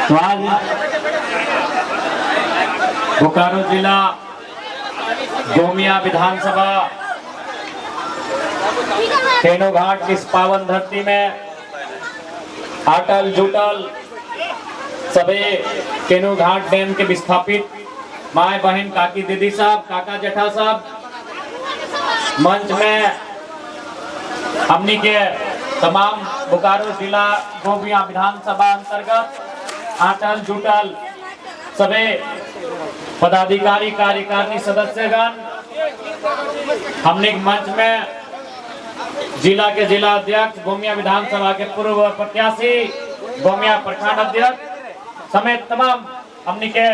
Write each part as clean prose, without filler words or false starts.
तो आज बोकारो जिला गोमिया विधानसभा केनो घाट की इस पावन धरती में अटल जुटल सभी केनो घाट डैम के विस्थापित माए बहन काकी दीदी साहब काका जेठा साहब मंच में हमनी के तमाम बोकारो जिला गोमिया विधानसभा अंतर्गत अटल जुटल सभी पदाधिकारी कार्यकारिणी सदस्यगण हमने मंच में जिला के जिला अध्यक्ष गोमिया विधानसभा के पूर्व प्रत्याशी गोमिया प्रखंड अध्यक्ष समेत तमाम हमने के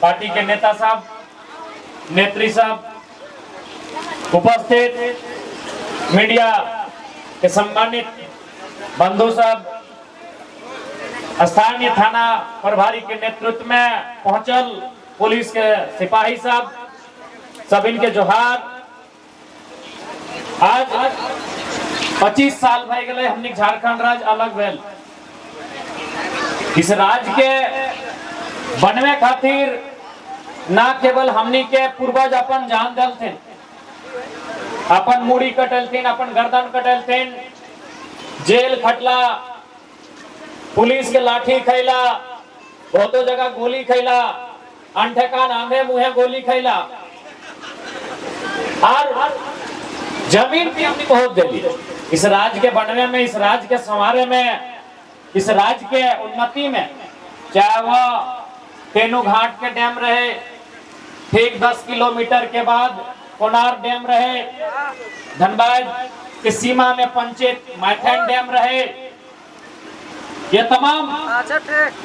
पार्टी के नेता साहब नेत्री साहब उपस्थित मीडिया के सम्मानित बंधु साहब स्थानीय थाना प्रभारी के नेतृत्व में पहुंचल पुलिस के सिपाही साहब सभी के जोहार। आज 25 साल भय गए हमने झारखंड राज्य अलग भेल। इस राज्य के बनवे खातिर ना केवल हमनी के पूर्वज अपन जान दलथिन, अपन मुड़ी कटलथिन, अपन गर्दन कटलथिन, जेल खटला, पुलिस के लाठी खैला, बहुतो जगह गोली खैला, अनठेकान आंधे मुहे गोली खैला और जमीन भी हमने बहुत दिली। इस राज्य के बनवे में, इस राज्य के संवारे में, इस राज्य के उन्नति में, चाहे वह केनो घाट के डैम रहे, ठीक 10 किलोमीटर के बाद कोनार डैम रहे, धनबाद की सीमा में पंचायत माइथन डैम रहे, ये तमाम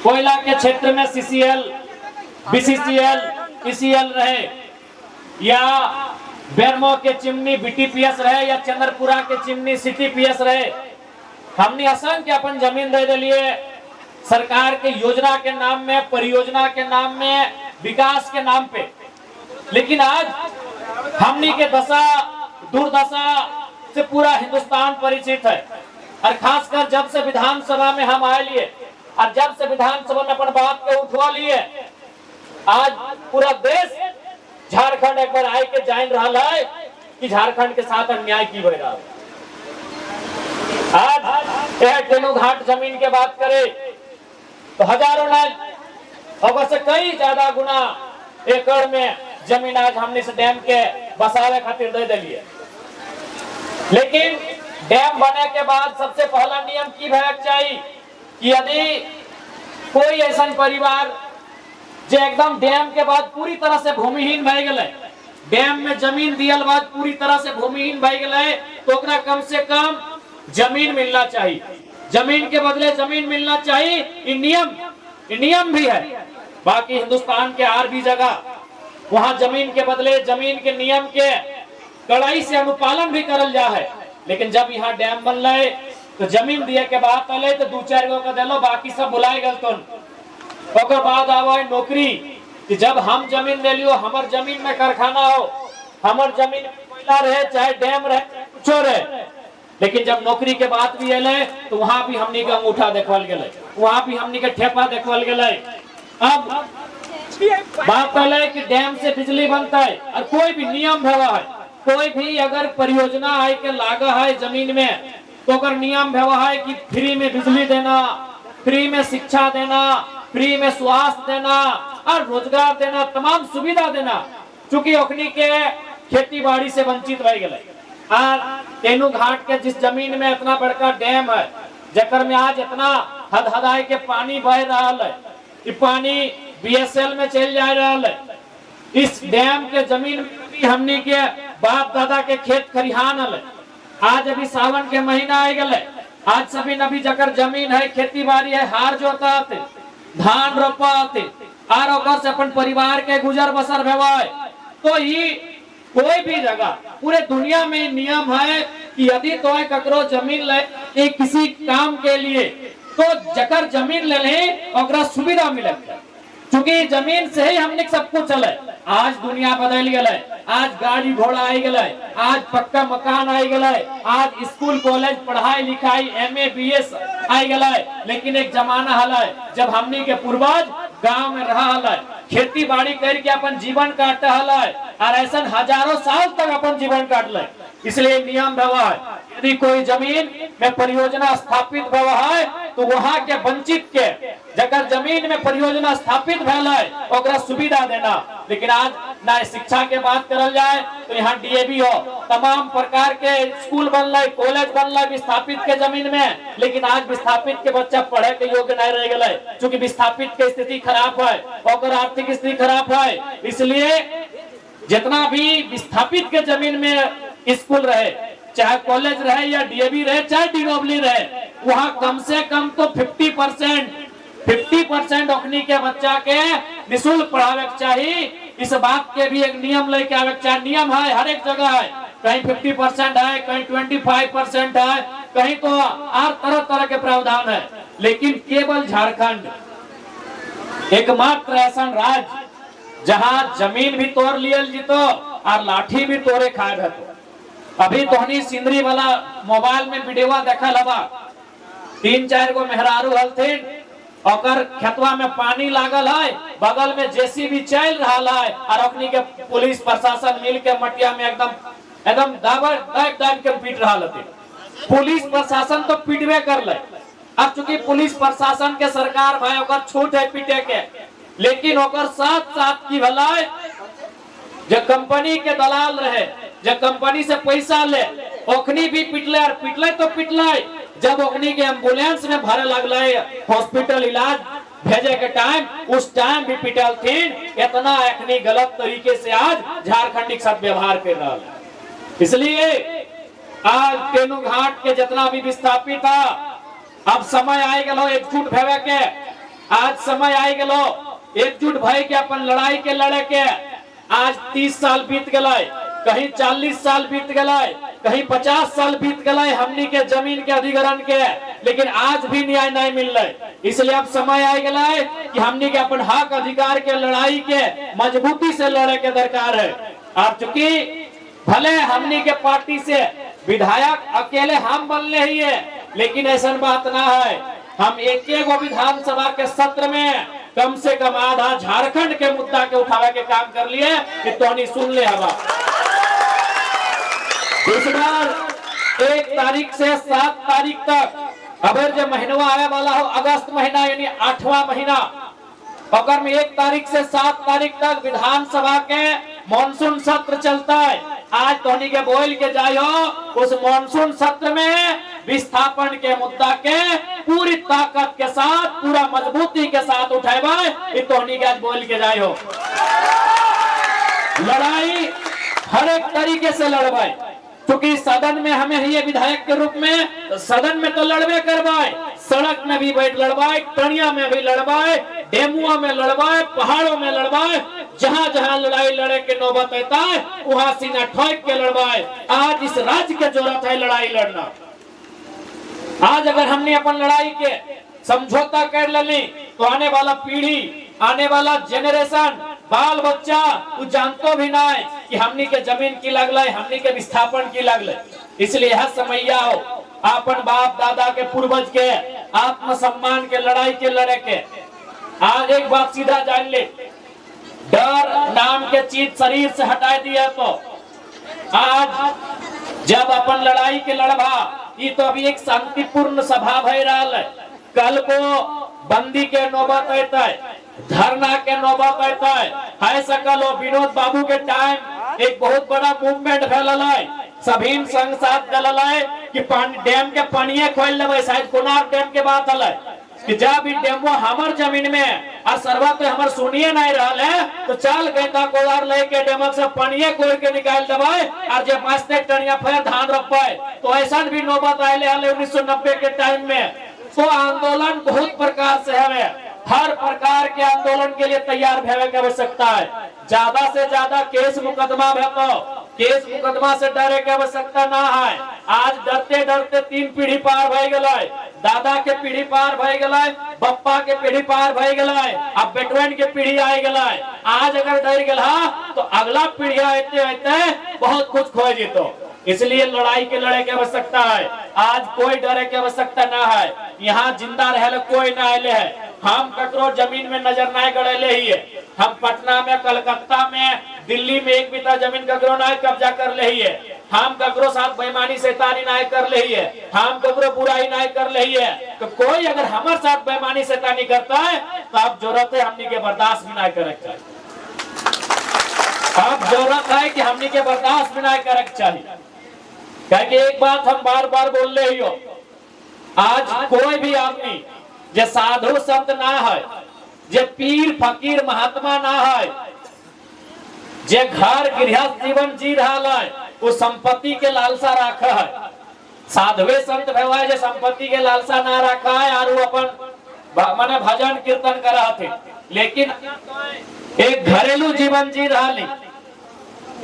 कोयला के क्षेत्र में CCL, BCCL, ECL रहे, या बेरमो के चिमनी BTPS रहे, या चंद्रपुरा के चिमनी CTPS रहे, हमने असंख्य अपन जमीन दे दिलिए सरकार के योजना के नाम में, परियोजना के नाम में, विकास के नाम पे। लेकिन आज हमनी के दशा दुर्दशा से पूरा हिंदुस्तान परिचित है, और खासकर जब से विधानसभा में हम आए लिए और जब से विधानसभा में अपन बात के उठवा लिए, आज पूरा देश झारखंड एक बार आए के जान रहा है कि झारखंड के साथ अन्याय की हो रहा है। आज यह केनो घाट जमीन के बात करें तो हजारों नहीं से कई ज्यादा गुना एकड़ में जमीन आज हमने इस डैम के बसावे खातिर दे दिलिए। लेकिन डैम बने के बाद सबसे पहला नियम की भयक चाहिए कि यदि कोई ऐसा परिवार जो एकदम डैम के बाद पूरी तरह से भूमिहीन भय गए, डैम में जमीन दियल बाद पूरी तरह से भूमिहीन भय गए, तो ओकरा कम से कम जमीन मिलना चाहिए, जमीन के बदले जमीन मिलना चाहिए। ये नियम भी है। बाकी हिंदुस्तान के हर भी जगह वहां जमीन के बदले जमीन के नियम के कड़ाई से अनुपालन भी करल जा है। लेकिन जब यहाँ डैम बन रहे तो जमीन दिए के बाद पहले तो 2-4 गो का दिलो, बाकी सब बुलाए गल तो बाद आवे नौकरी कि जब हम जमीन ले लियो, हमार जमीन में कारखाना हो, हमार जमीन में कोयला रहे, चाहे डैम रहे, कुछ रहे। लेकिन जब नौकरी के बात भी अले तो वहां भी हमनी का अंगूठा देखवल गए, वहां भी हमनी के ठेपा देखवल गए। अब बात पहले कि डैम से बिजली बनता है और कोई भी नियम भेवा है, कोई भी अगर परियोजना है के लागा है जमीन में तो अगर नियम भेवा है कि फ्री में बिजली देना, फ्री में शिक्षा देना, फ्री में स्वास्थ्य देना और रोजगार देना, तमाम सुविधा देना, चूंकि ओखनी के खेती बाड़ी से वंचित रह गए। और केनो घाट के जिस जमीन में इतना बड़का डैम है, जकर में आज इतना हदहदाई के पानी बह रहा है, ये पानी BSL में चल जा रहा है। इस डैम के जमीन में भी हमनी के बाप दादा के खेत खरिहान है। आज अभी सावन के महीना आ गए, आज सभी नबी जकर जमीन है, खेती बाड़ी है, हार जोता आते, धान रोपा आते, और ओकर से अपन परिवार के गुजर बसर भेवाए। तो ये कोई भी जगह पूरे दुनिया में नियम है कि यदि तो ककरो जमीन ले किसी काम के लिए तो जकर जमीन ले ले सुविधा मिले, क्योंकि जमीन से ही हमने सब कुछ चले। आज दुनिया बदल गए, आज गाड़ी घोड़ा आई गए, आज पक्का मकान आई गए, आज स्कूल कॉलेज पढ़ाई लिखाई एमए बीएस आई गए। लेकिन एक जमाना हल जब हमनी के पूर्वज गांव में रहा हल, खेती बाड़ी करके अपन जीवन काट हल, और ऐसा हजारों साल तक अपन जीवन काट ले। इसलिए नियम भवा है, यदि कोई जमीन में परियोजना स्थापित भवा है तो वहां के वंचित के जगह जमीन में परियोजना स्थापित भेल है ओकरा सुविधा देना। लेकिन आज ना शिक्षा के बात करल जाए तो यहाँ डीएवी हो, तमाम प्रकार के स्कूल बनल, कॉलेज बनल विस्थापित के जमीन में, लेकिन आज विस्थापित के बच्चा पढ़े के योग्य नहीं रह गए, चूंकि विस्थापित के स्थिति खराब है, और आर्थिक स्थिति खराब है। इसलिए जितना भी विस्थापित के जमीन में स्कूल रहे, चाहे कॉलेज रहे या डीएवी रहे, चाहे डीओबली रहे, वहाँ कम से कम तो 50% ओखनी के बच्चा के निःशुल्क पढ़ावे के चाहिए। इस बात के भी एक नियम लेके आवे के चाहिए। नियम है हर एक जगह है, कहीं 50% है, कहीं 25% है, कहीं तो और तरह तरह के प्रावधान है। लेकिन केवल झारखंड एकमात्र ऐसा राज्य जहाँ जमीन भी तोड़ लियल जीतो और लाठी भी तोड़े खाए भतो। अभी तोहनी सिंदरी वाला मोबाइल में वीडियो देखल हवा, 3-4 गो मेहरारू हलथिन, और खेतवा में पानी लागल है, बगल में जेसीबी चल रहा है, और अपनी के पुलिस प्रशासन मिल के मटिया में एकदम दाब के पीट रहा है। पुलिस प्रशासन तो पीटवे कर ले, अब चूंकि पुलिस प्रशासन के सरकार भाई ओकर छूट है पीटे के, लेकिन ओकर साथ साथ की भलाई जो कंपनी के दलाल रहे, जो कंपनी से पैसा ले, ओखनी भी पिटले, और पिटले तो पिटले, जब ओखनी के एम्बुलेंस में भरे लगले हॉस्पिटल इलाज भेजे के टाइम, उस टाइम भी पिटल थी। इतना एखनी गलत तरीके से आज झारखंडी के साथ व्यवहार कर रहा है। इसलिए आज तेनू घाट के जितना भी विस्थापित था, अब समय आई गलो एकजुट भेवे के, आज समय आई गलो एकजुट भय के अपन लड़ाई के लड़े के। आज 30 साल बीत गए, कहीं 40 साल बीत गए, कहीं 50 साल बीत गए हमनी के जमीन के अधिग्रहण के, लेकिन आज भी न्याय नहीं मिल रहा। इसलिए अब समय आ गया कि हमनी के अपन हक अधिकार के लड़ाई के मजबूती से लड़े के दरकार है। अब चूंकि भले हमनी के पार्टी से विधायक अकेले हम बनले ही है, लेकिन ऐसा बात ना है। हम एक विधानसभा के सत्र में कम से कम आधा झारखंड के मुद्दा के उठावे के काम कर लिए कि तोहनी सुन ले हवा। इस बार 1 तारीख से 7 तारीख तक अगर जो महीना आने वाला हो, अगस्त महीना यानी 8वां महीना, अगर में 1 तारीख से 7 तारीख तक विधानसभा के मानसून सत्र चलता है। आज तोहनी के बोल के जायो, उस मानसून सत्र में विस्थापन के मुद्दा के पूरी ताकत के साथ, पूरा मजबूती के साथ उठाएबा, ये तोहनी के आज बोल के जायो। लड़ाई हर एक तरीके से लड़बाई, क्योंकि सदन में हमें ही विधायक के रूप में, तो सदन में तो लड़बे करवाए, सड़क में भी बैठ लड़वाए, टनिया में भी लड़वाए, डेमुआ में लड़वाए, पहाड़ों में लड़वाए, जहां जहां लड़ाई लड़े के नौबत आता है वहां सीना ठोक के लड़वाए। आज इस राज्य के जरूरत है लड़ाई लड़ना। आज अगर हमने अपन लड़ाई के समझौता कर ली तो आने वाला पीढ़ी, आने वाला जेनरेशन, बाल बच्चा वो जानतो भी ना है कि हमनी के जमीन की लगल, हमनी के विस्थापन की लगल। इसलिए यह समैया हो अपन बाप दादा के पूर्वज के आत्मसम्मान के लड़ाई के लड़े के। आज एक बात सीधा जान ले, डर नाम के चीज शरीर से हटा दिया तो आज जब अपन लड़ाई के लड़बा, ये तो अभी एक शांतिपूर्ण सभा भय रहा है, कल को बंदी के नौबत आता है, धरना के नौबत आता है सकल। विनोद बाबू के टाइम एक बहुत बड़ा मूवमेंट फैलल है, सभी संग साथ चलल है कि डैम के पानी खोल लेवे, शायद कोनार डैम के बात है कि जब डैम हमार जमीन में और सरवा तो हमार सुनिए नहीं रहा है, तो चल गैता कोदार लेके डैम से पानी कोड़ के निकाल देवे, और जब 5 टनिया फिर धान रोपे। तो ऐसा भी नौबत आये 1990 के टाइम में। तो आंदोलन बहुत प्रकार से है, हर प्रकार के आंदोलन के लिए तैयार होने की आवश्यकता है। ज्यादा से ज्यादा केस मुकदमा भेतो, केस मुकदमा से डरे की आवश्यकता ना है। आज डरते डरते 3 पीढ़ी पार हो गए, दादा के पीढ़ी पार भय गलाय, बप्पा के पीढ़ी पार भय गलाय, अब बेटवन के पीढ़ी आए गलाय। आज अगर डर गला तो अगला पीढ़ी आते बहुत कुछ खोए जीतो। इसलिए लड़ाई के लड़े की आवश्यकता है। आज कोई डरे की आवश्यकता ना है। यहाँ जिंदा रहे कोई ना आए है। हम ककरो जमीन में नजर ना गड़ेले ही है। हम पटना में, कलकत्ता में, दिल्ली में एक बीता जमीन ककरो ना कब्जा कर ले ही है। हम ककरो साथ बेईमानी शैतानी ना कर ले ही है। हम ककरो बुराई ना कर ले ही है। तो कोई अगर हमारे साथ बेईमानी शैतानी करता है तो अब जरूरत है हमनी के बर्दाश्त भी ना करे चाहिए। अब जरूरत है कि हमनी के बर्दाश्त भी ना करे चाहिए। क्योंकि एक बात हम बार बार बोल रहे हो, आज कोई भी आदमी जे साधु संत ना है, जे पीर फकीर महात्मा ना है, जे घर गृहस्थ जीवन जी रहा है, वो संपत्ति के लालसा रखा है। साधुए संत भगवान जे संपत्ति के लालसा ना रखा है और वो अपन माने भजन कीर्तन करा थे, लेकिन एक घरेलू जीवन जी रहा,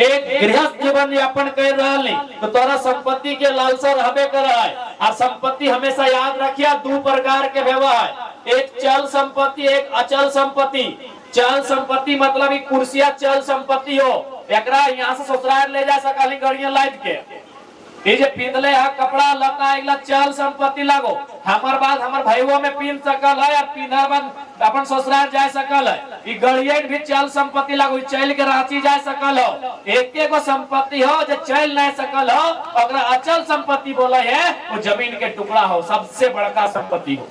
एक गृहस्थ जीवन यापन कर रहा, तो तोरा संपत्ति के लालसा रहबे कर रहा है। और संपत्ति हमेशा याद रखिया दो प्रकार के व्यवहार, एक चल संपत्ति, एक अचल संपत्ति। चल संपत्ति मतलब कुर्सिया चल संपत्ति हो, एकरा यहाँ से ससुराल ले जा सकली गाड़ियां लाद के। ये जे पिंधले है कपड़ा लता एकला चल संपत्ति लागो। हमार बाद हमार भाईओ में पिन सकल है और पिंधर बाद अपन ससुराल जा सकल है। ई गड़ियन भी चल संपत्ति लागो, चल के रांची जा सकल हो। एके गो संपत्ति हो जो चल नहीं सकल हो, ओकरा अचल संपत्ति बोले है। वो जमीन के टुकड़ा हो, सबसे बड़का संपत्ति हो।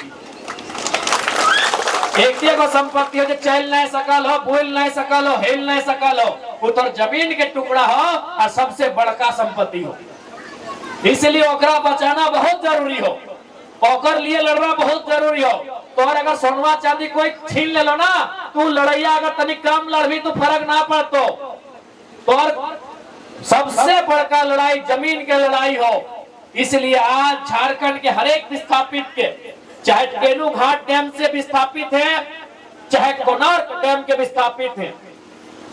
एके गो संपत्ति हो जो चल नहीं सकल हो, बोल नहीं सकल हो, हिल नहीं सकल हो, वो तो जमीन के टुकड़ा हो और सबसे बड़का संपत्ति हो। इसलिए ओकरा बचाना बहुत जरूरी हो, ओकर लिए लड़ना बहुत जरूरी हो। तो अगर सोनवा चांदी कोई छीन ले लो ना, तू लड़ैया अगर तनिक कम लड़बी तो फर्क ना पड़तो। तो सबसे बड़का लड़ाई जमीन के लड़ाई हो। इसलिए आज झारखंड के हर एक विस्थापित के, चाहे टेनू घाट डैम से विस्थापित है, चाहे कोणार्क डैम के विस्थापित है,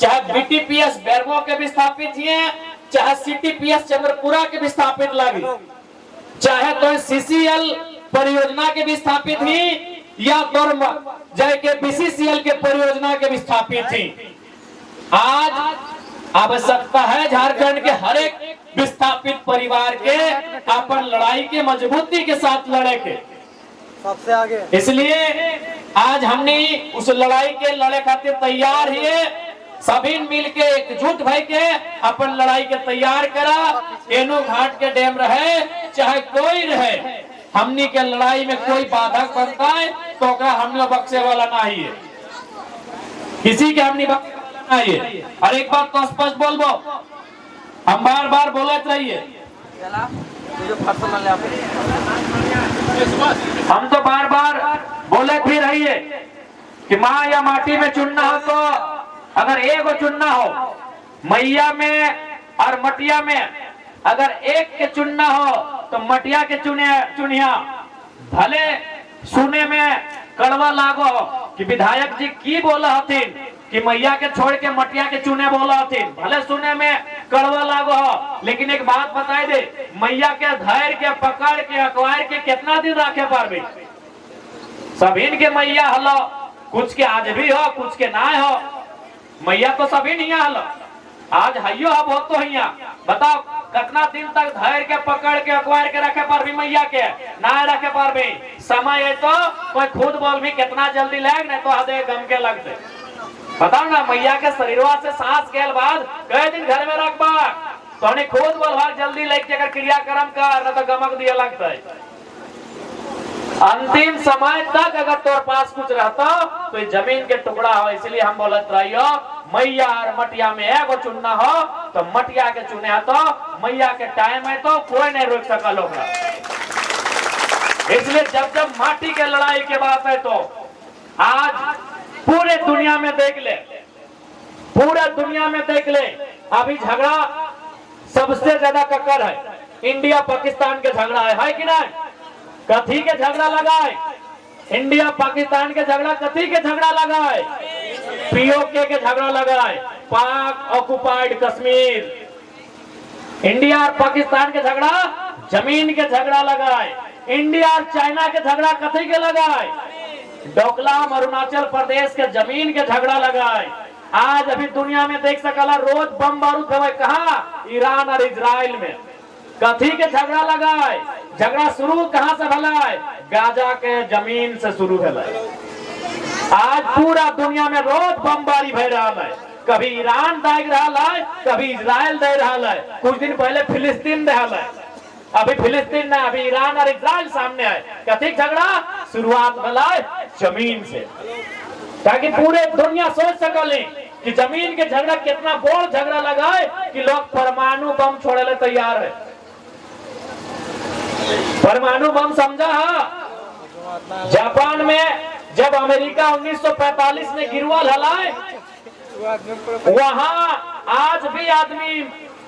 चाहे बीटीपीएस बैरमो के विस्थापित है, चाहे सीटीपीएस चंद्रपुरा के विस्थापित लगी, चाहे तो सीसीएल परियोजना के विस्थापित ही या तो जय के बीसीसीएल के परियोजना के विस्थापित थी। आज आवश्यकता है झारखंड के हर एक विस्थापित परिवार के अपन लड़ाई के मजबूती के साथ लड़े के सबसे आगे। इसलिए आज हमने उस लड़ाई के लड़े खातिर तैयार है। सभी मिलके एकजुट भई के अपन लड़ाई के तैयार करा। टेनू घाट के डैम रहे चाहे कोई रहे, हमनी के लड़ाई में कोई बाधक बनता है तो हम लोग बख्शे वाला नहीं है, किसी के हमनी बख्शे वाला नहीं है। और एक बात तो स्पष्ट बोलबो, हम बार बार बोलते रहिए, हम तो बार बार बोले भी रहिए कि माँ या माटी में चुनना हो तो अगर एक चुनना हो, मैया में और मटिया में अगर एक के चुनना हो तो मटिया के चुनिया। भले सुने में कड़वा लागो कि विधायक जी की बोला हथिन कि मैया के छोड़ के मटिया के चुने बोला हथिन, भले सुने में कड़वा लागो हो, लेकिन एक बात बताए दे, मैया के धैर्य के पकड़ के अखबार के कितना दिन रखे पारबे। सभी के मैया हलो, कुछ के आज भी हो, कुछ के ना हो। मैया तो सभी नहीं हलो, आज हइयो है बहुत तो हिया। बताओ कितना दिन तक धैर्य के पकड़ के अखबार के रखे पारबी, मैया के ना रखे पारबी। समय है तो कोई खुद बोल भी कितना जल्दी लग, नहीं तो हदे गम के लगते। बताओ ना, मैया के शरीरवा से सांस गेल बाद कई दिन घर में रखबा तो नहीं खुद बोल जल्दी लेके अगर क्रियाक्रम कर, तो गमक दिया लगता है। अंतिम समय तक अगर तोर पास कुछ रहता तो ये जमीन के टुकड़ा हो। इसलिए हम बोलत रहियो, मैया और मटिया में एगो चुनना हो तो मटिया के चुने तो मैया के टाइम है तो कोई नहीं रोक सकल होगा। इसलिए जब जब माटी के लड़ाई के बात है तो आज पूरे दुनिया में देख ले, पूरे दुनिया में देख ले, अभी झगड़ा सबसे ज्यादा ककर है इंडिया पाकिस्तान के झगड़ा है कि नहीं? कथी के झगड़ा लगा है? इंडिया पाकिस्तान के झगड़ा कथी के झगड़ा लगा है? पीओके के झगड़ा लगा है, पाक ऑक्युपाइड कश्मीर। इंडिया और पाकिस्तान के झगड़ा जमीन के झगड़ा लगा है। इंडिया और चाइना के झगड़ा कथी के लगाए? डोकलाम अरुणाचल प्रदेश के जमीन के झगड़ा लगाए। आज अभी दुनिया में देख सकला रोज बम बारूद हवे कहा? ईरान और इजराइल में। कथी के झगड़ा लगाए? झगड़ा शुरू कहां से भलाए? गाजा के जमीन से शुरू भलाए। आज पूरा दुनिया में रोज बमबारी भय रहा है। कभी ईरान दाग रहा है, कभी इजराइल दे रहा है, कुछ दिन पहले फिलिस्तीन दे रहा है, अभी फिलिस्तीन ना, अभी ईरान और इजराइल सामने है। कथी झगड़ा? शुरुआत भला जमीन से, ताकि पूरे दुनिया सोच सकले कि जमीन के झगड़ा कितना बड़ झगड़ा लगाए कि लोग परमाणु बम छोड़े ले तैयार है। परमाणु बम समझा? जापान में जब अमेरिका 1945 में गिरवल हलाए, वहां आज भी आदमी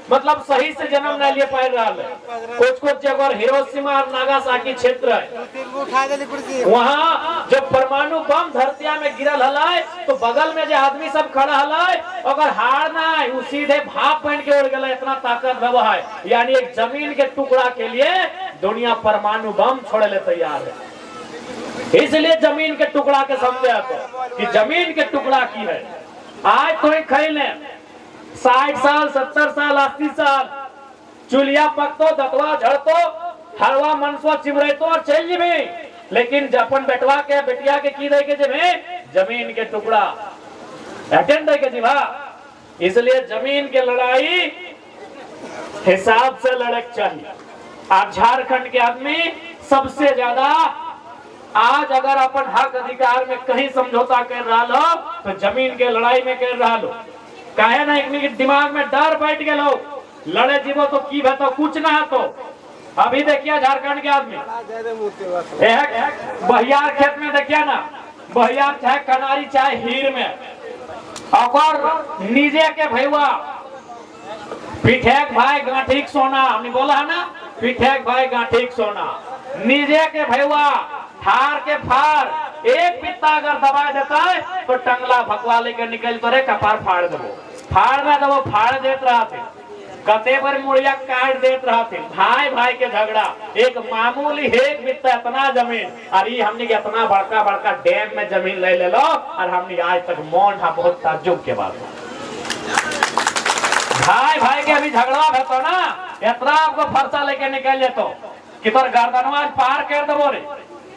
मतलब सही से जन्म न लिए पाए रहा है। कुछ जगह हिरोशिमा और नागासाकी क्षेत्र है, वहां जब परमाणु बम धरतिया में गिरल हलाए तो बगल में जो आदमी सब खड़ा हलाए अगर हार ना है वो सीधे भाप बन के उड़ गया। इतना ताकत है, यानी एक जमीन के टुकड़ा के लिए दुनिया परमाणु बम छोड़े ले तैयार है। इसलिए जमीन के टुकड़ा के समझे तो कि जमीन के टुकड़ा की है। आज कोई खैले 60 साल 70 साल 80 साल चूल्हा पकतो, दतवा झड़तो, हरवा मनसवा चिमरेतो और चल जीबे, लेकिन अपन बेटवा के बेटिया के की दे के जेबे? जमीन के टुकड़ा अटेंड दे के जीवा। इसलिए जमीन के लड़ाई हिसाब से लड़क चाहिए। आज झारखंड के आदमी सबसे ज्यादा आज अगर अपन हक अधिकार में कहीं समझौता कर रहा हो तो जमीन के लड़ाई में कर रहा हो। काहे ना एक दिमाग में डर बैठ गए लोग, लड़े जीवो तो की तो कुछ ना तो। अभी देखिए झारखंड के आदमी बहियार खेत में देखिए ना, बहियार चाहे कनारी चाहे हीर में, और निजे के भैया पिठेक भाई गांठीक सोना, हमने बोला है ना, पिठेक भाई गांठीक सोना, निजे के भैया फार के फार एक पित्ता अगर दबा देता है तो टंगला भकवा लेकर निकल करे कपार फाड़ देवो, फाड़ में देवो, फाड़ देत रहा थे, कते पर मुड़िया काट देत रहा थे। भाई भाई के झगड़ा, एक मामूली एक बित्ता इतना जमीन, अरे हमने इतना बड़का बड़का डैम में जमीन ले लो और हमने आज तक मौन था। बहुत ताज्जुब के बात, भाई भाई के अभी झगड़ा भेतो ना, इतना आपको फरसा लेके निकल जेतो कि तोर गर्दनवा पार कर देवो रे।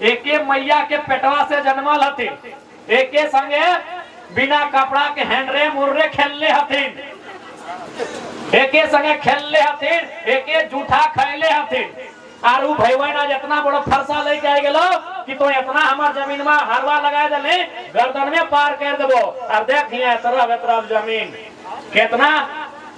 एके मैया के पेटवा से जन्मल हथिन, एके संगे बिना कपड़ा के हेंडरे मुर्रे खेलले हथिन, एके संगे खेलले हथिन, एके जूठा खैले हथिन, और उ भैया ना जितना बड़ो फरसा लेके आ गेलो कि तो इतना हमार जमीन में हरवा लगा देले गर्दन में पार कर देबो। और देख हिया तरफ तरफ जमीन कितना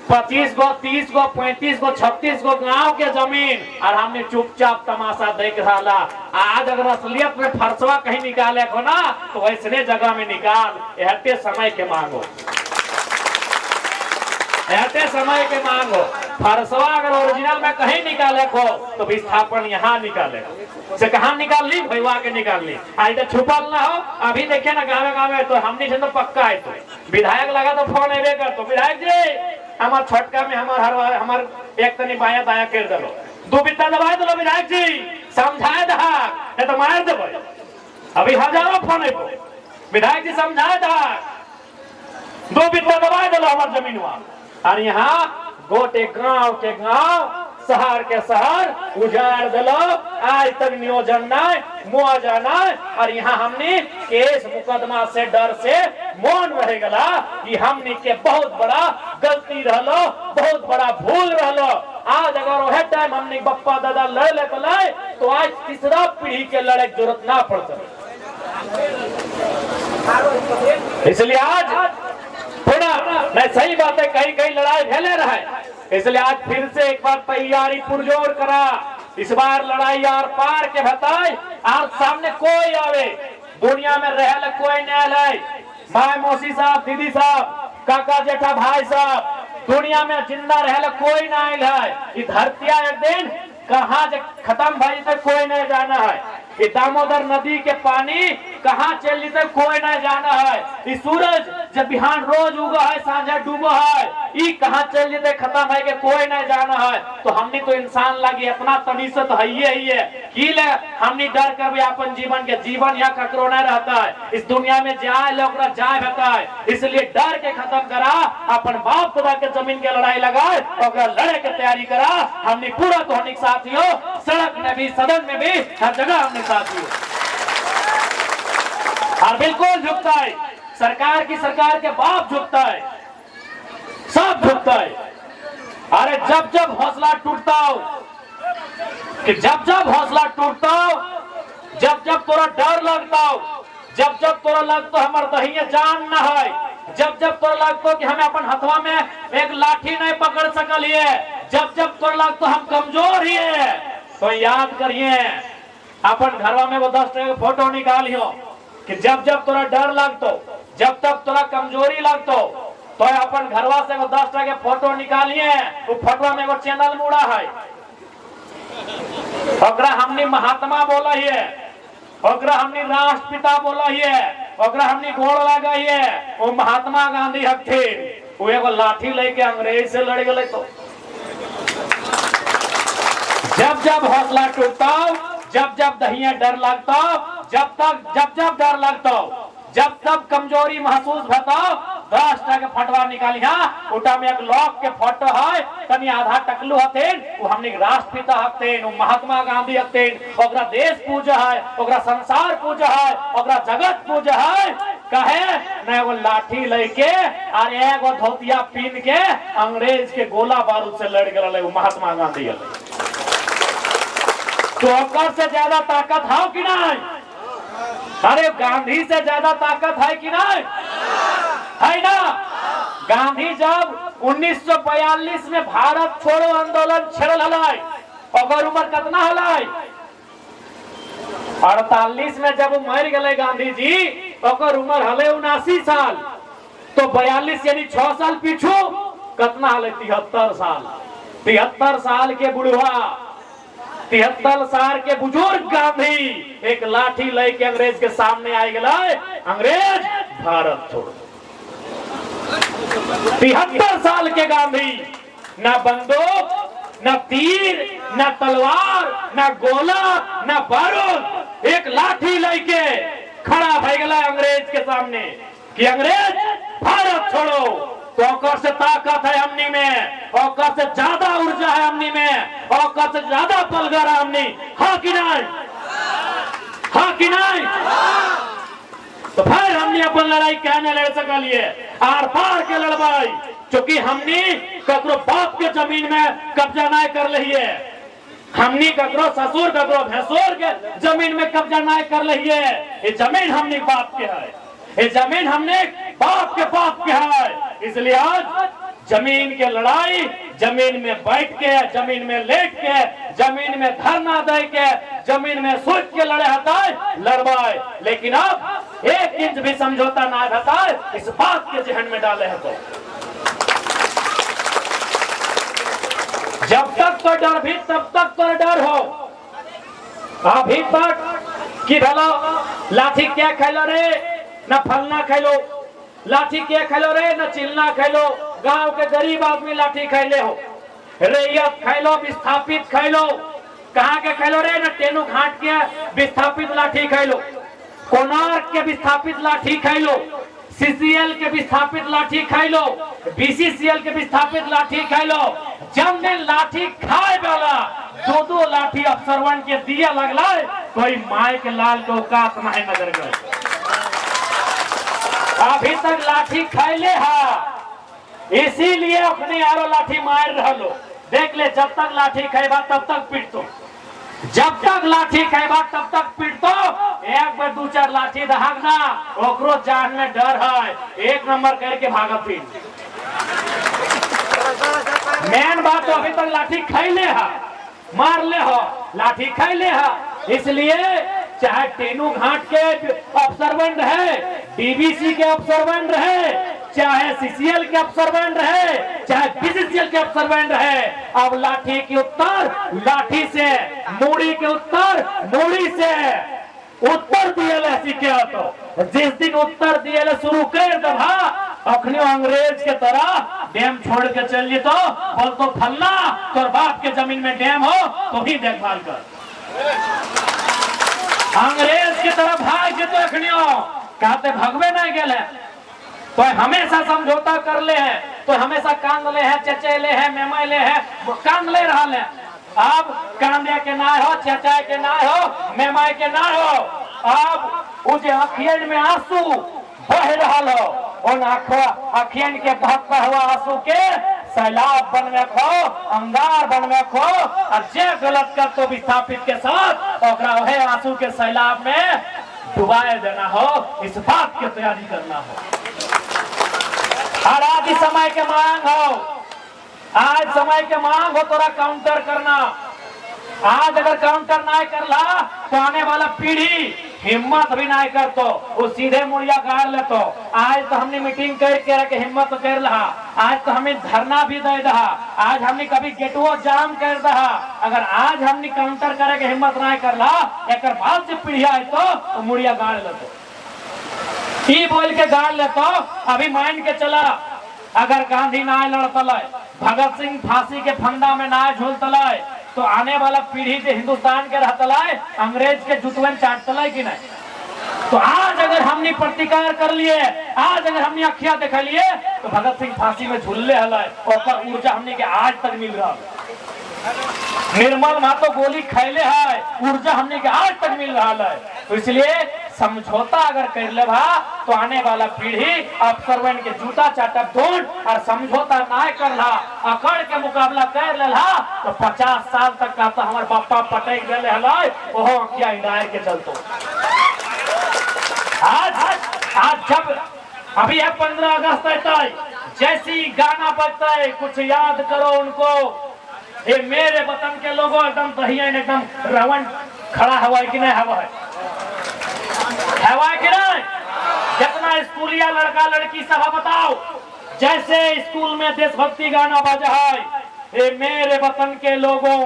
25 गो 30 गो 35 गो 36 गो गांव के जमीन, और हमने चुपचाप तमाशा देख रहा। आज अगर असलियत में फरसवा कहीं निकाले को ना तो ऐसने जगह में निकाल, ऐसे समय के मांगो, ऐसे समय के मांगो। फरसवा अगर ओरिजिनल में कहीं निकाले को तो विस्थापन यहाँ निकाले से कहा निकाल ली, भैया के निकाल ली, आज तो छुपल ना हो। अभी देखिए ना गाँव गाँव तो हमने से तो पक्का है, तो विधायक लगा तो फोन एबे कर, तो विधायक जी हमार छोटका में हमार एक तनी बाया दाया कर दलो, 2 बित्ता दबा दलो विधायक जी, समझाए दहा नहीं तो मार देबो। अभी हजारों फोन है, विधायक जी समझाए दहा, 2 बित्ता दबा दलो हमार जमीनवा। और यहाँ गोटे गांव के गांव शहर के शहर उजाड़ दलो, आज तक नियोजन नहीं, मुआवजा नहीं। और यहाँ हमने केस मुकदमा से डर से मौन रह गला कि हमने के बहुत बड़ा गलती रहलो, बहुत बड़ा भूल रहलो। आज अगर वह टाइम हमने बप्पा दादा लड़ ले तो आज तीसरा पीढ़ी के लड़े की जरूरत ना पड़ता। इसलिए आज थोड़ा मैं सही बात है, कहीं कहीं लड़ाई भेले रहे, इसलिए आज फिर से एक बार तैयारी पुरजोर करा। इस बार लड़ाई आर पार के बताए, आज सामने कोई आवे दुनिया में रह कोई नहीं है, माय मौसी साहब, दीदी साहब, काका जेठा भाई साहब, दुनिया में जिंदा रह कोई नहीं है। ये धरतिया एक दिन कहाँ खत्म भाई तक कोई नहीं जाना है। ये दामोदर नदी के पानी कहाँ चल जाते कोई नहीं जाना है। ये सूरज जब बिहान रोज उगा है, सांझा डूबा है, ई कहां चल जेते खत्म है के कोई नहीं जाना है। तो हमने तो इंसान लगी इतना तनी से तो है की ले हमने डर कर भी अपन जीवन के जीवन यहाँ ककरो नहीं रहता है। इस दुनिया में जाए लोग जाए रहता है, इसलिए डर के खत्म करा, अपन बाप खुदा के जमीन के लड़ाई लगाए और लड़े के तैयारी करा। हमने पूरा तो हमने साथियों सड़क में भी सदन में भी हर जगह हमने साथियों और बिल्कुल झुकता है सरकार की, सरकार के बाप झुकता है, सब झुकता है। अरे जब जब हौसला टूटता हो कि जब जब हौसला टूटता हो, जब जब तोरा डर लगता हो, जब जब तोरा लगता हमार दहिया जान न है, जब जब तोरा लगता कि हमें अपन हथवा में एक लाठी नहीं पकड़ सकलिए, जब जब तोरा लगता हम कमजोर ही है, तो याद करिए अपन घरवा में वो 10 टका फोटो निकालियो कि जब जब तोरा डर लगतो, जब तक तोरा कमजोरी लगतो, तो अपन घरवा से वो 10 टका फोटो निकालिए। वो फोटो में वो चैनल मुड़ा है, ओकरा हमने महात्मा बोला है, ओकरा हमने राष्ट्रपिता बोला है, ओकरा हमने गोड़ लगा है। वो महात्मा गांधी हथिन, वो एगो लाठी लेके अंग्रेज से लड़ गए। तो जब जब हौसला टूटता, जब जब दहिया डर लगता, जब जब डर लगता, जब तब कमजोरी महसूस होता, 10 टका फटवा निकालिया उटा में एक लॉक के फोटो है, तनी आधा टकलू हथिन, वो हमने राष्ट्रपिता हथिन, वो महात्मा गांधी हथिन, ओकरा देश पूजा है, ओकरा संसार पूजा है, ओकरा जगत पूजा है। कहे न वो लाठी लेके और एगो धोतिया पीन के अंग्रेज के गोला बारूद से लड़ गए, वो महात्मा गांधी है। तो ओकर से ज्यादा ताकत है कि नहीं? अरे गांधी से ज्यादा ताकत है कि नहीं? है ना? गांधी जब 1942 में भारत छोड़ो आंदोलन छेड़ल हलाई, ओकर उम्र कितना हलाई? 48 में जब मर गए गांधी जी, ओकर उम्र हले 79 साल। तो 42 यानी 6 साल पीछू कितना हले? 73 साल। 73 साल के बुढ़वा, 73 साल के बुजुर्ग गांधी एक लाठी लेके अंग्रेज के सामने आ गए, अंग्रेज भारत छोड़ो। 73 साल के गांधी, ना बंदूक, ना तीर, ना तलवार, ना गोला, ना बारूद, एक लाठी लेके खड़ा हो गया अंग्रेज के सामने कि अंग्रेज भारत छोड़ो। तो औकर से ताकत है हमनी में, औकर से ज्यादा ऊर्जा है हमनी में, औकर से ज्यादा पलगर है हमनी। हाँ कि नहीं? हाँ कि नहीं? तो फिर हमने अपन लड़ाई कहने लड़ सकलिए, आर पार के लड़ाई, क्योंकि हमने ककरो बाप के जमीन में कब्जा नहीं कर लिये, हमने ककरो ससुर ककरो भैंसुर के जमीन में कब्जा नहीं कर लिये। ये जमीन हमने बाप के है, ये जमीन हमने बाप के है। इसलिए आज जमीन के लड़ाई जमीन में बैठ के, जमीन में लेट के, जमीन में धरना दे के, जमीन में सोच के लड़े हताए लड़वाए, लेकिन अब 1 इंच भी समझौता ना हताए इस बात के जहन में डाले है। तो जब तक तो डर भी तब तक तो डर हो। अभी तक कि भला लाठी क्या खेलो रे, न फलना खेलो, लाठी क्या खेलो रे, न चिलना खेलो। गांव के गरीब आदमी लाठी खेले हो, रैयत खेलो, विस्थापित खेलो। कहाँ के खेलो रे, न टेनू घाट के विस्थापित लाठी खेलो, कोणार्क के विस्थापित लाठी खेलो, सीसीएल के विस्थापित लाठी खेलो, बीसीसीएल के विस्थापित लाठी खेलो। जब दिन लाठी खाए वाला 2-2 लाठी अफसरवन के दिया लगला, कोई माय के लाल के औकात नहीं नजर गए। अभी तक लाठी खैले है, इसीलिए अपने आरो लाठी मार रहो। देख ले, जब तक लाठी खेबा तब तक पीटतो, जब तक लाठी खेबा तब तक पीटतो। एक बार 2-4 लाठी दहागना, ओकरो जान में डर है, 1 नंबर करके भागत। मेन बात तो अभी तक लाठी खैले है, मार ले हो, लाठी खैले है। इसलिए चाहे टेनू घाट के अफसर बन रहे, डीबीसी के अफसर बन रहे, चाहे सीसीएल के अफसर बन रहे, चाहे बीसीसीएल के अफसर बन रहे, अब लाठी के उत्तर लाठी से, मूड़ी के उत्तर मूड़ी से। उत्तर दिए सीखे तो जिस दिन उत्तर दिए शुरू कर दबा अखनी अंग्रेज के तरह डैम छोड़ के चल जी तो बोल तो फलना तोर बाप के जमीन में डैम हो तो ही देखभाल कर। अंग्रेज की तरफ भाग जे तो अखनियो कहते भगवे नहीं गेले तो हमेशा समझौता कर ले है तो हमेशा कांद ले है चचेले है मेमैले है कांद ले रहा है। अब कांदे के ना हो चचाए के ना हो मेमाय के ना हो अब उस अखियन में आंसू बह रहा हो उन अखियन के बहता हुआ आंसू के सैलाब बनवे खो अंगार बनवे खो और जे गलत कर तो विस्थापित के साथ वही आंसू के सैलाब में डुबाए देना हो इस बात की तैयारी करना हो। और आज समय के मांग हो आज समय के मांग हो तोरा काउंटर करना। आज अगर काउंटर ना करला तो आने वाला पीढ़ी हिम्मत भी नहीं कर तो वो सीधे मुड़िया गाड़ ले। तो आज तो हमने मीटिंग करके रखे हिम्मत कर रहा आज तो हमें धरना भी दे रहा आज हमने कभी गेटवो जाम कर रहा। अगर आज हमने काउंटर करे के हिम्मत नहीं करला एक बाद से पीढ़ी आए तो मुड़िया गाड़ ले तो ई बोल के गाड़ ले। तो अभी मान के चला अगर गांधी ना लड़तल भगत सिंह फांसी के फंदा में ना झूलतल तो आने वाला पीढ़ी जो हिंदुस्तान के रहतल अंग्रेज के जुतवन चाटतल कि नहीं। तो आज अगर हमने प्रतिकार कर लिए आज अगर हमने अखिया देखा लिए तो भगत सिंह फांसी में झूलले हल और ऊर्जा हमने के आज तक मिल रहा। निर्मल मातो गोली खैले है ऊर्जा हमने के आज तक मिल रहा है। तो इसलिए समझौता अगर कर ले तो आने वाला पीढ़ी अफसरवन के जूता चाटक ढूंढ और समझौता ना कर ला अकड़ के मुकाबला कर ले तो 50 साल तक का तो हमारे पापा पटक गए हलाय ओहो अखिया इंडायर के चलतो। आज जब अभी है 15 अगस्त है जैसी गाना बजता है कुछ याद करो उनको ये मेरे वतन के लोगों एकदम दहिया एकदम रावण खड़ा हवा है कि नहीं हवा है कि नहीं। जितना स्कूलिया लड़का लड़की सब बताओ जैसे स्कूल में देशभक्ति गाना बजा है ये मेरे वतन के लोगों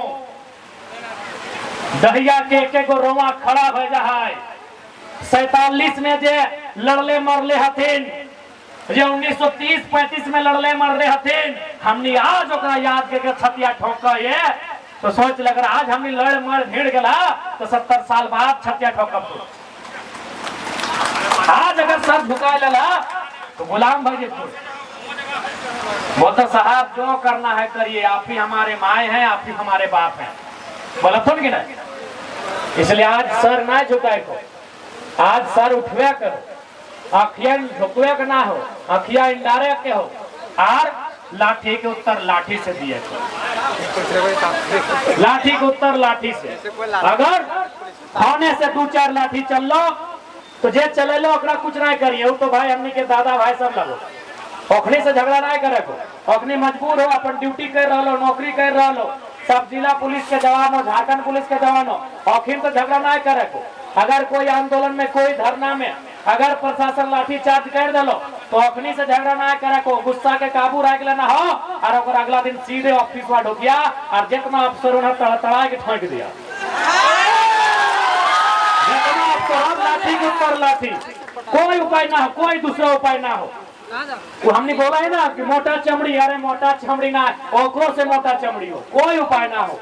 दहिया के एक गो रोमा खड़ा हो जा है। 47 में जे लड़ले मरले हथिन जे 1930-35 में लड़ले मरले हथिन हमने आज ओकरा याद करके छतिया ठोका ये तो सोच लग रहा आज हमने लड़ मर भिड़ गला तो 70 साल बाद छतिया ठोकब। आज अगर सर झुकाए लला तो गुलाम भाई बोलता साहब जो करना है करिए आप ही हमारे माए हैं आप ही हमारे बाप हैं बोला तो कि नहीं। इसलिए आज सर ना झुकाए को आज सर उठवे करो अखिया झुकवे के ना हो अखिया इंडारे के हो और लाठी के उत्तर लाठी से दिए लाठी के उत्तर लाठी से। अगर खाने से 2-4 लाठी चल लो तो जे चले लो ओकरा कुछ ना करिए तो भाई हमनी के दादा भाई सब लगो ओखनी से झगड़ा ना करे को ओखनी मजबूर हो अपन ड्यूटी कर रहा लो नौकरी कर रहा लो सब जिला पुलिस के जवान हो झारखंड पुलिस के जवान हो ओखिन तो झगड़ा ना करे को। अगर कोई आंदोलन में कोई धरना में अगर प्रशासन लाठी चार्ज कर दे तो ओखनी से झगड़ा ना करे को गुस्सा के काबू रख लेना हो और अगला दिन सीधे ऑफिस में ढुकिया और जितना अफसर उन्हें तड़ा के ठोक दिया लाठी के ऊपर लाठी कोई उपाय ना हो कोई दूसरा उपाय ना हो। वो हमने बोला है ना कि मोटा चमड़ी अरे मोटा चमड़ी ना ओकरो से मोटा चमड़ी हो कोई उपाय ना हो।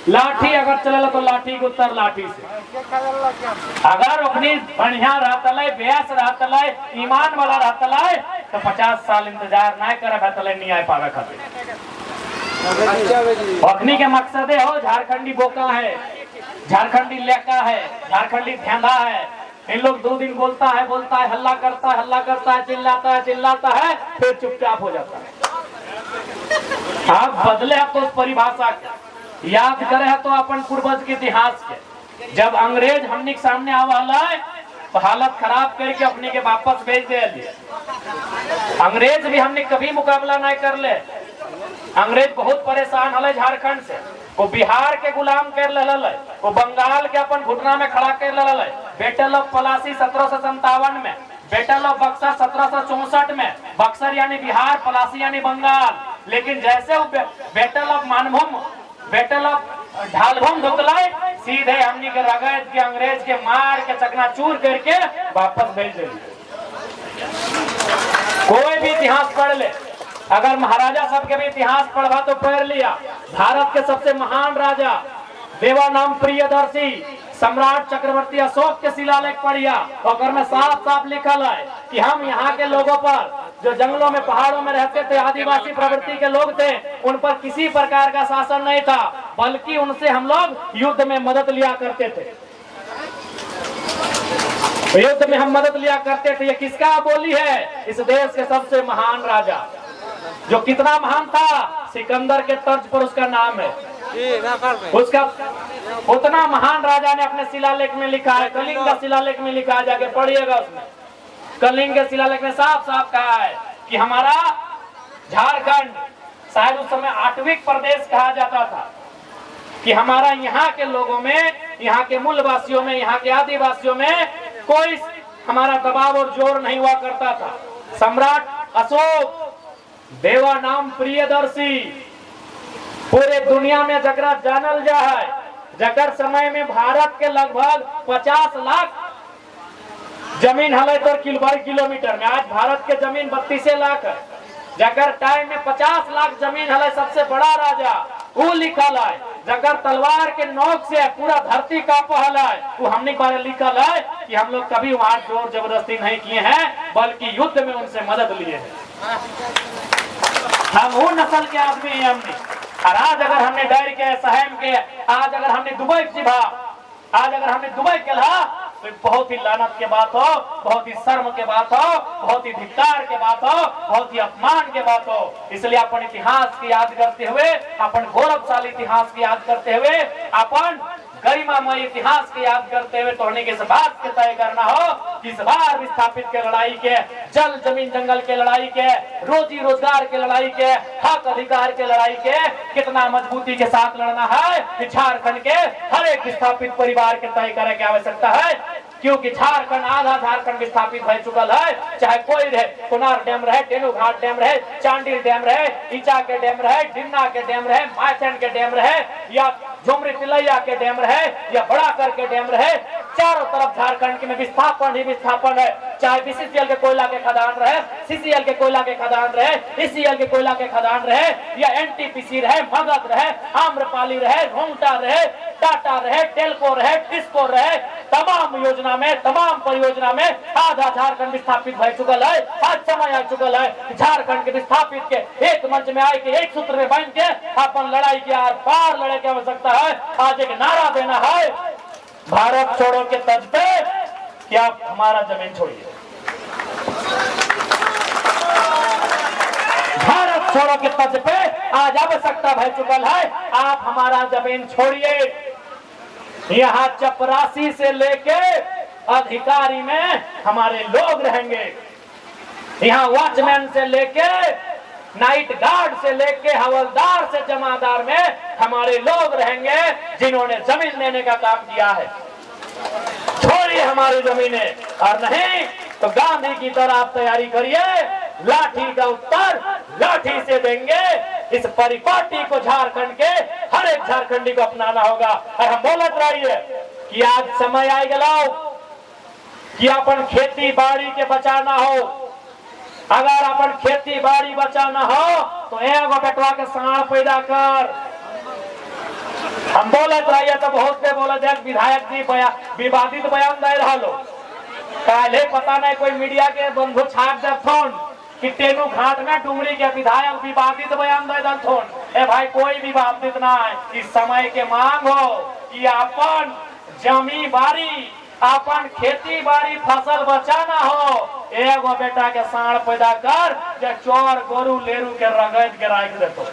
लाठी अगर चले तो लाठी के उत्तर लाठी से। अगर अपनी बढ़िया रहतल बेस रहतल ईमान वाला रहतल तो 50 साल इंतजार ना करे नहीं आ पावे खातिर। अखनी के मकसद हो झारखंडी बोका है झारखंडी लेका है झारखंडी धेंधा है। इन लोग 2 दिन बोलता है हल्ला करता है चिल्लाता है फिर चुपचाप हो जाता है। आप बदले हैं तो उस परिभाषा के याद करे तो अपन पूर्वज के इतिहास के जब अंग्रेज हमने के सामने आवा तो हालत खराब करके अपने के वापस भेज दे। अंग्रेज भी हमने कभी मुकाबला नहीं कर ले। अंग्रेज बहुत परेशान हले झारखंड से वो बिहार के गुलाम कर ले वो बंगाल के अपन घुटना में खड़ा कर ले बेटल ऑफ पलासी 1757 में बेटल ऑफ बक्सर 1764 में बक्सर यानी बिहार पलासी यानी बंगाल। लेकिन जैसे वो battle of Manbhum battle of Dhalbhum धुतलाए सीधे हमनी के रगड़ के अंग्रेज के मार के चकनाचूर करके वापस भेज दिए। कोई भी इतिहास पढ़ ले, अगर महाराजा सब के भी इतिहास पढ़ा तो पढ़ लिया। भारत के सबसे महान राजा देवानाम प्रियदर्शी सम्राट चक्रवर्ती अशोक के शिलालेख पढ़िया, और में साफ साफ लिखल है कि हम यहाँ के लोगों पर, जो जंगलों में पहाड़ों में रहते थे, आदिवासी प्रवृत्ति के लोग थे, उन पर किसी प्रकार का शासन नहीं था, बल्कि उनसे हम लोग युद्ध में मदद लिया करते थे। युद्ध में हम मदद लिया करते थे। ये किसका बोली है? इस देश के सबसे महान राजा, जो कितना महान था, सिकंदर के तर्ज पर उसका नाम है। उसका उतना महान राजा ने अपने शिलालेख में लिखा है, कलिंग का शिलालेख में लिखा है, जाके पढ़िएगा। उसमें कलिंग के शिलालेख में साफ साफ कहा है कि हमारा झारखंड, शायद उस समय आठवीं प्रदेश कहा जाता था, कि हमारा यहाँ के लोगों में, यहाँ के मूलवासियों में, यहाँ के आदिवासियों में कोई हमारा दबाव और जोर नहीं हुआ करता था। सम्राट अशोक, देवानाम प्रियदर्शी, पूरे दुनिया में जकरा जानल जा है, जकर समय में भारत के लगभग 50 लाख जमीन हल तो किलोमीटर में, आज भारत के जमीन 32 लाख है। जकर टाइम में 50 लाख जमीन हल, सबसे बड़ा राजा वो लिखल है, जकर तलवार के नोक से पूरा धरती का पहल है, वो हमने बारे लिखल है कि हम लोग कभी वहां जोर जबरदस्ती नहीं किए हैं, बल्कि युद्ध में उनसे मदद लिए हैं। हम वो नस्ल के आदमी हैं हमने। और आज अगर हमने डर के, सहम के, आज अगर हमने दुबई जिभा, आज अगर हमने दुबई के ला, तो बहुत ही लानत के बात हो, बहुत ही शर्म के बात हो, बहुत ही धिक्कार के बात हो, बहुत ही अपमान के बात हो। इसलिए अपन इतिहास की याद करते हुए, अपन गौरवशाली इतिहास की याद करते हुए, अपन गरिमामय इतिहास की याद करते हुए तो इस बात के तय करना हो कि इस बार विस्थापित के लड़ाई के, जल जमीन जंगल के लड़ाई के, रोजी रोजगार के लड़ाई के, हक अधिकार के लड़ाई के कितना मजबूती के साथ लड़ना है। झारखंड के हर एक विस्थापित परिवार के तय करने की आवश्यकता है, क्योंकि झारखंड, आधा झारखंड विस्थापित हो चुका है। चाहे कोई रहे, कोनार डैम रहे, टेनू घाट डैम रहे, चांडिल डैम रहे, ईचा के डैम रहे, डिन्ना के डैम रहे, मायथन के डैम रहे, या झुमरी तिलैया के डैम रहे, या बड़ा कर के डैम रहे, चारों तरफ झारखंड में विस्थापन ही विस्थापन है। चाहे बीसीसीएल के कोयला के खदान रहे, सीसीएल के कोयला के खदान रहे, ईसीएल के कोयला के खदान रहे, या एनटीपीसी रहे, मगध रहे, आम्रपाली रहे, रोंगटा रहे, टाटा रहे, टेल्को रहे, टिस्को रहे, तमाम योजना में, तमाम परियोजना में आधा झारखंड विस्थापित हो चुकल है। आज समय आ चुकल है झारखंड के विस्थापित के एक मंच में आए के, एक सूत्र में बांध के अपन लड़ाई के आर पार लड़े की आवश्यकता है। आज एक नारा देना है भारत छोड़ो के तर्ज पे कि आप हमारा जमीन छोड़िए। भारत छोड़ो के तर्ज पे आज आवश्यकता भय चुकल है, आप हमारा जमीन छोड़िए। यहाँ चपरासी से लेके अधिकारी में हमारे लोग रहेंगे, यहाँ वॉचमैन से लेके, नाइट गार्ड से लेके, हवलदार से जमादार में हमारे लोग रहेंगे, जिन्होंने जमीन लेने का काम किया है। छोड़िए हमारी जमीनें, और नहीं तो गांधी की तरह आप तैयारी करिए, लाठी का उत्तर लाठी से देंगे। इस परिपाटी को झारखंड के हर एक झारखंडी को अपनाना होगा। और हम बोलत रहिए कि आज समय आई गया कि अपन खेती बाड़ी के बचाना हो। अगर अपन खेती बाड़ी बचाना हो तो एगो बेटवा के साण पैदा कर। हम बोलत रहिए तो बहुत से बोलत है, विधायक जी विवादित बयान दे रहा लो, पहले पता नहीं कोई मीडिया के बंधु छाप दे फोन कि टेनू घाट में डुमरी के विधायक विवादित बयान दे दन। ए भाई कोई विवादित ना है, इस समय के मांग हो कि अपन जमी बाड़ी, अपन खेती बाड़ी फसल बचाना हो, एगो बेटा के साण पैदा कर, जो चोर गोरू लेरू के रगड़ के राख देतो।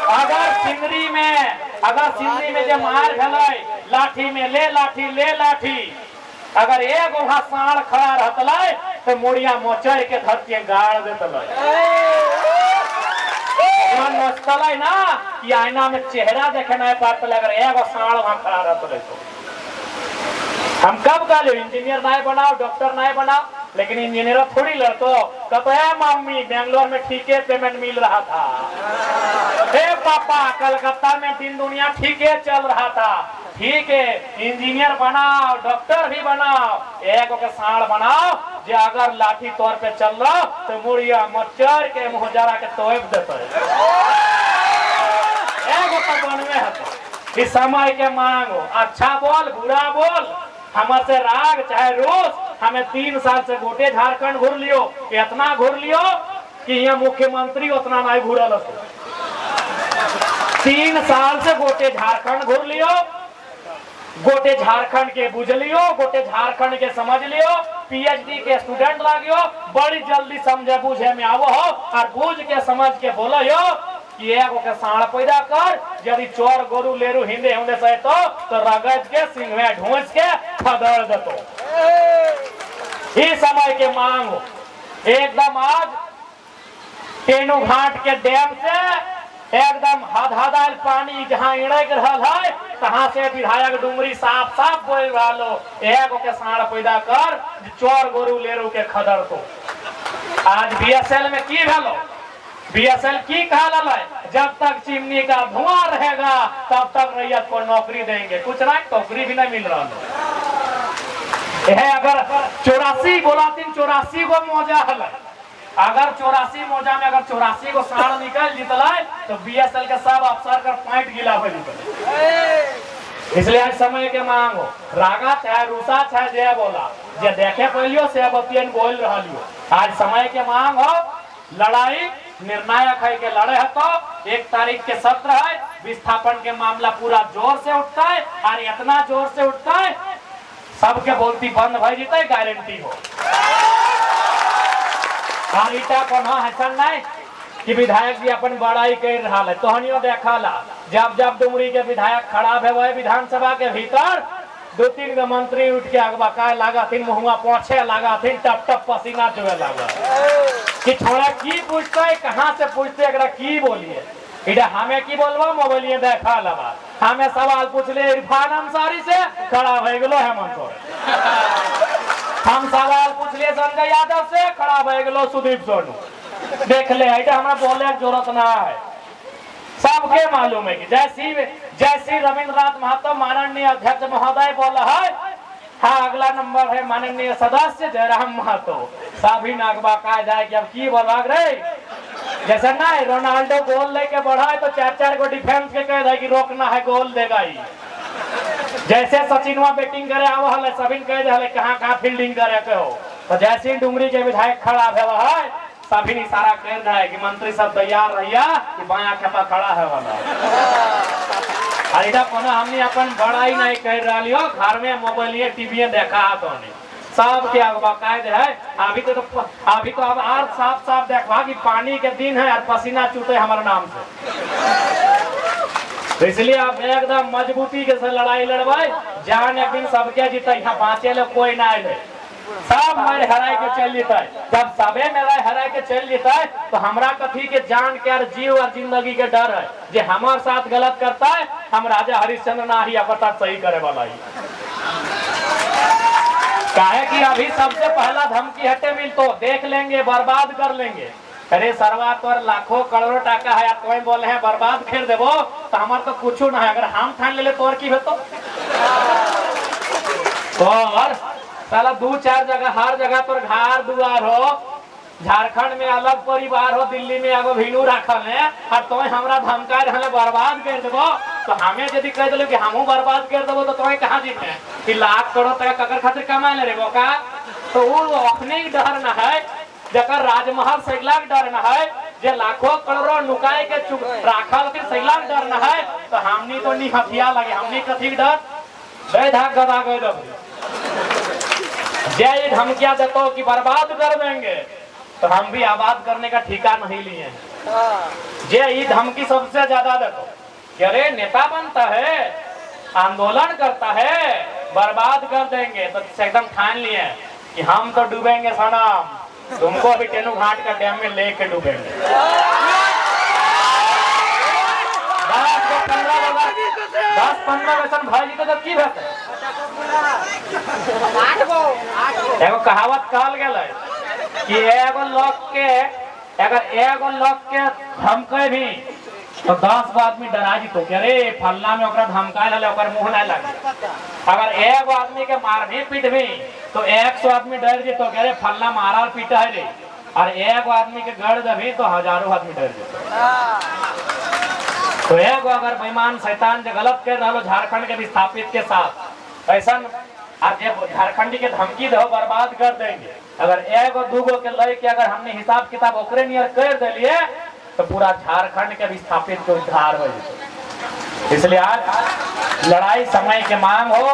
अगर सिंदरी में जो मार भेलै, लाठी में ले लाठी ले लाठी, अगर एगो वहां साण खड़ा रहतलै तो मुड़िया मोचर के धरती गाड़ देतलै। नचतलै ना कि आईना में चेहरा देखे नहीं पातलै, अगर एगो साण वहां खड़ा रहतलै तो। हम कब कहले इंजीनियर नहीं बनाओ, डॉक्टर नहीं बनाओ, लेकिन इंजीनियर थोड़ी लड़तो कहते है मम्मी बेंगलोर में ठीक है पेमेंट मिल रहा था। हे पापा, कलकत्ता में दिन दुनिया ठीक है चल रहा था, ठीक है, इंजीनियर बनाओ, डॉक्टर भी बनाओ, एक के साड़ बनाओ जे अगर लाठी तौर पे चल रहा तो मुड़िया मच्छर के मुँह जरा के तोड़ देते। बनवे है इस समय के मांगो, अच्छा बोल बुरा बोल, हमसे राग चाहे रोज, हमें 3 साल से गोटे झारखंड घूर लियो, इतना घूर लियो कि यहाँ मुख्यमंत्री उतना नहीं घूरल। 3 साल से गोटे झारखंड घूर लियो, गोटे झारखंड के बुझ लियो, गोटे झारखंड के समझ लियो, पीएचडी के स्टूडेंट लागियो, बड़ी जल्दी समझे बुझे में आवो हो और बुझ के समझ के बोलो यो कि एगो के साड़ पैदा कर, यदि चोर गोरु लेरु हिंदे होंदे सहे तो रगड़ के सिंह ढूंस के खदड़ देतो। इस समय के मांग हो एकदम आज टेनू घाट के डैम से एकदम हदहदाल पानी जहाँ इड़क रहल है तहाँ से विधायक डुमरी साफ साफ बोल रहा लो एगो के साड़ पैदा कर चोर गोरु लेरु के खदड़ तो। आज बीएसएल में की भेलो, बीएसएल की कहा है, जब तक चिमनी का धुआं रहेगा तब तक रैयत को नौकरी देंगे, कुछ ना नौकरी भी नहीं मिल रहा है। अगर 84 बोला 84 को मौजा है, अगर 84 मौजा में अगर 84 को साड़ निकल जीतला तो बीएसएल के सब अफसर का पॉइंट गिला हो जीतल। इसलिए आज समय के मांग हो, रागा चाहे रूसा चाहे जय बोला जे देखे पहलियो से बतियन बोल रहा लियो। आज समय के मांग हो, लड़ाई निर्णायक है के लड़े है तो 1 तारीख के सत्र है, विस्थापन के मामला पूरा जोर से उठता है और इतना जोर से उठता है सबके बोलती बंद भाई जीते गारंटी हो। और इटा कोनो हसन नहीं कि विधायक भी अपन बड़ाई कर रहा है, तोहनियो देखा ला जब जब डुमरी के विधायक खड़ा भे विधानसभा के भीतर 2-3 गो मंत्री उठ के अगवा का लगा थी मुहुआ पोछे लगा थी, टप टप पसीना चुए लगा कि छोड़ा की पूछते है, कहाँ से पूछते एकरा की बोलिए, इधर हमें की बोलवा मोबाइल देखा लगा, हमें सवाल पूछ ले इरफान अंसारी से खड़ा हो गलो हेमंत सोरेन, हम सवाल पूछ लिए संजय यादव से खड़ा हो गलो सुदीप सोनू, देख ले इधर हमारा बोले की जरूरत ना है, सबके मालूम है कि जैसी रविंद्रनाथ महतो माननीय अध्यक्ष महोदय बोला है। हाँ, अगला नंबर है माननीय सदस्य जयराम महतो, सभी नागबा कहा जाए कि अब की बोला रे, जैसे ना रोनाल्डो गोल लेके बढ़ा है तो 4-4 को डिफेंस के कह दे कि रोकना है गोल देगा ही, जैसे सचिनवा बैटिंग करे आवा है सभी कह दे कहाँ फील्डिंग करे के हो, तो जैसे डुमरी के विधायक खड़ा है सभी इशारा कर रहा है कि मंत्री सब तैयार रहिया कि बाया खेपा खड़ा है वाला। अरे हमने अपन बड़ाई नहीं कर रहा लियो, घर में मोबाइल टीवी देखा तो नहीं सब के बाकायद है। अभी तो अब और साफ साफ देखा कि पानी के दिन है और पसीना चूटे हमारे नाम से, तो इसलिए आप एकदम मजबूती के से लड़ाई लड़वाए, जान एक दिन सबके जीता, यहाँ बाँचे ले कोई ना आए, सब मेरे हराए के चल जीता है। जब सबे मेरा हराए के चल जीता है तो हमरा कथी के जान के और जीव और जिंदगी के डर है, जे हमारे साथ गलत करता है हम राजा हरिश्चंद्र ना ही अपना सही करे वाला ही, काहे कि अभी सबसे पहला धमकी हटे मिल तो देख लेंगे बर्बाद कर लेंगे। अरे सरवा तोर लाखों करोड़ों टाका है, कोई बोले हैं बर्बाद कर देवो तो हमारे तो कुछ ना है, अगर हम ठान ले तोर की तो और साला 2-4 जगह हर जगह पर घर दुआर हो, झारखंड में अलग परिवार हो, दिल्ली में एगो भिनू रखल है और तो हमरा धमका रहले बर्बाद कर देबो, तो हमें यदि कह दिलो कि हमहू बर्बाद कर देबो तो तुम्हें कहाँ जीते कि लाख करोड़ टका ककर खातिर कमा ले रे का, तो वो अपने ही डर न है, जकर राजमहल सैला के डर न है, जे लाखों करोड़ों नुकाए के चुप राखल के सैला के डर न है, तो हमनी तो नहीं हथिया लगे, हमनी कथी के डर दे धाक गदा गए दो जय धमकिया देतो कि बर्बाद कर देंगे, तो हम भी आबाद करने का ठिका नहीं लिए। जे ये धमकी सबसे ज्यादा देतो कि अरे नेता बनता है, आंदोलन करता है, बर्बाद कर देंगे, तो एकदम ठान लिए कि हम तो डूबेंगे सनम, तुमको अभी टेनू घाट का डैम में लेके डूबेंगे। 10-15 वैसन भाई जी तो जब की भेट एगो कहावत कहल गेल है कि एगो लोग के अगर एगो लोग के धमके भी तो 10 गो आदमी डरा जी तो के रे फलना में ओकरा धमकाए लले ओकर मुंह ना लगे। अगर एक आदमी के मार भी पीट भी तो 100 आदमी डर जी तो के रे फलना मारा और पीटा है रे, और एक आदमी के गड़ दबी तो हजारों आदमी डर जी। तो एगो अगर बेईमान शैतान जो गलत कर रहा झारखंड के विस्थापित के साथ ऐसा आज झारखंडी के धमकी दो बर्बाद कर देंगे। अगर एगो दूगो के लय के अगर हमने हिसाब किताब ओकरे नियर कर दिलिए तो पूरा झारखंड के विस्थापित को उद्धार हो जाए। इसलिए आज लड़ाई समय के मांग हो,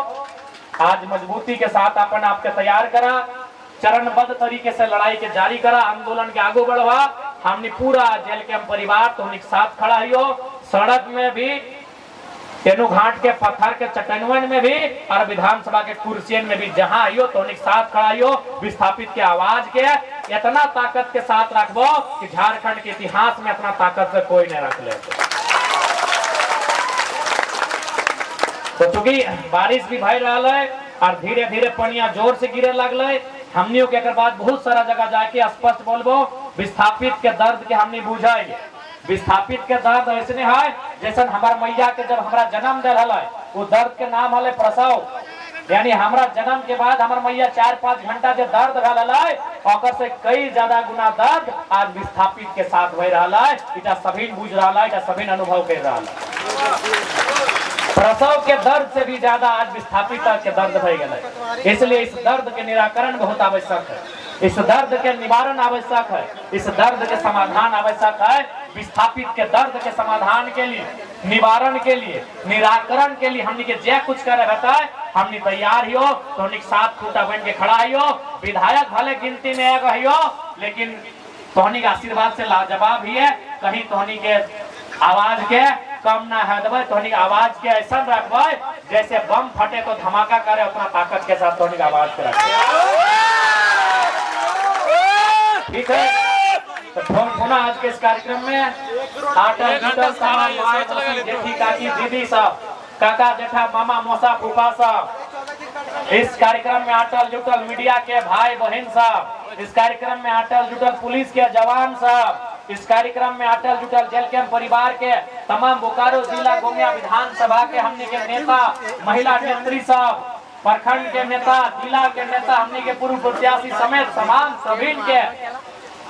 आज मजबूती के साथ अपन आपके तैयार करा, चरणबद्ध तरीके से लड़ाई के जारी करा, आंदोलन के आगे बढ़वा। हमने पूरा जेल के हम परिवार तो उनके साथ खड़ा हियो, सड़क में भी, तेनू घाट के पत्थर के चटनवन में भी और विधानसभा के कुर्सियन में भी, जहां आइयो तो उनके साथ खड़ा हियो। विस्थापित के आवाज के इतना ताकत के साथ रखबो कि झारखंड के इतिहास में इतना ताकत से कोई नहीं रख ले। तो चूंकि बारिश भी भय रहा है और धीरे धीरे पनिया जोर से गिरे लगल, हमनियों के बाद बहुत सारा जगह जाके स्पष्ट बोलबो विस्थापित के दर्द के हमने बुझाएंगे। विस्थापित के दर्द ऐसे है जैसे हमार मैया के जब हमारा जन्म दे रहा है वो दर्द के नाम है प्रसव, यानी हमारा जन्म के बाद हमार मैया 4-5 घंटा जो दर्द रहा है और से कई ज्यादा गुना दर्द आज विस्थापित के साथ हो रहा है। इटा सभी बुझ रहा है, इटा सभी अनुभव कर रहा है। प्रसव के दर्द से भी ज्यादा आज विस्थापित के दर्द हो गए। इसलिए इस दर्द के निराकरण बहुत आवश्यक है, इस दर्द के निवारण आवश्यक है, इस दर्द के समाधान आवश्यक है। विस्थापित के दर्द के समाधान के लिए, निवारण के लिए, निराकरण के लिए हमने के जे कुछ करे रहता है हमने तैयार हो। तो हमने साथ खूटा बन के खड़ा हो। विधायक भले गिनती में एक हो लेकिन तोहनी के आशीर्वाद से लाजवाब ही है। कहीं तोहनी के आवाज के कम ना है दबे, तोहनी के आवाज के ऐसा रखबे जैसे बम फटे तो धमाका करे, अपना ताकत के साथ तोहनी के आवाज के रखे। ठीक है, तो पुनः आज के इस कार्यक्रम में अटल जुटल सामान माए मौसी जेठी काकी दीदी सब, काका जेठा मामा मौसा फूफा सब, इस कार्यक्रम में अटल जुटल मीडिया के भाई बहन सब, इस कार्यक्रम में अटल जुटल पुलिस के जवान सब, इस कार्यक्रम में अटल जुटल जेल कैंप परिवार के तमाम बोकारो जिला गोमिया विधानसभा के हमने के नेता, महिला नेत्री सब, प्रखंड के नेता, जिला के नेता, हमने के पूर्व प्रत्याशी समेत तमाम सभी के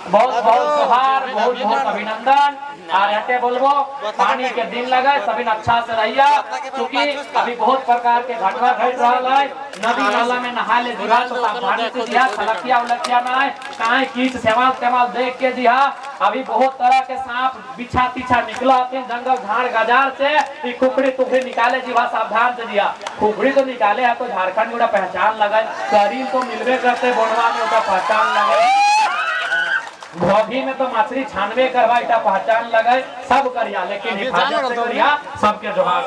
बहुत बहुत जोहार, बहुत बहुत अभिनंदन। आ रहते बोलबो पानी के दिन लगे सभी अच्छा से रहिया, क्योंकि अभी बहुत प्रकार के घटना घट रहा है। नदी नाला में नहा ले दिहा तो सावधानी से दिहा, खलकिया उलकिया ना है, कहीं कीच सेवाल तेवाल देख के दिहा। अभी बहुत तरह के सांप बिछा पीछा निकला आते हैं जंगल झाड़ गजार से, खुखड़ी तुखड़ी निकाले जीवा सावधान से दिया। खुखड़ी तो निकाले है तो झारखंड में पहचान लगे, शरीर तो मिलवे करते बोनवा में उसका पहचान लगे, भोगी में तो मछली छानवे करवा इटा पहचान लगे, सब करिया लेकिन हिफाजत से करिया। सबके जोहार।